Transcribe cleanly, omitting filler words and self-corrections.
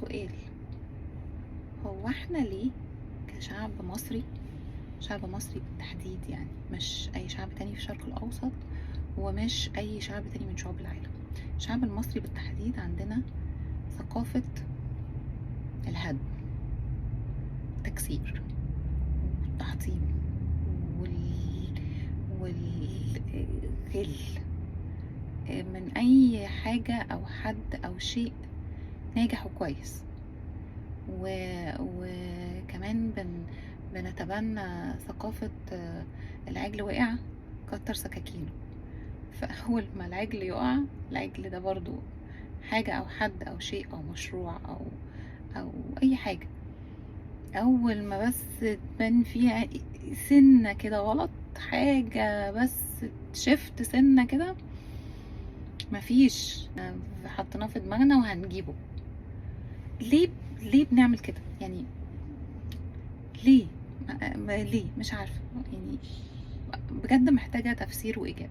سؤال، هو احنا ليه كشعب مصري، شعب مصري بالتحديد يعني، مش اي شعب تاني في الشرق الاوسط ومش اي شعب تاني من شعوب العالم، الشعب المصري بالتحديد عندنا ثقافة الهدم، التكسير والتحطيم والغل من اي حاجة او حد او شيء ناجح وكويس. وكمان بنتبنى ثقافة العجل وقع كتر سكاكينه، فأول ما العجل يقع، العجل ده برضو حاجة أو حد أو شيء أو مشروع أو أي حاجة، أول ما بس تبان فيها سنة كده غلط، حاجة بس شفت سنة كده، مفيش حطيناه في دماغنا وهنجيبه. ليه ليه بنعمل كده يعني؟ ليه؟ ليه؟ مش عارفة يعني، بجد محتاجة تفسير وإجابة.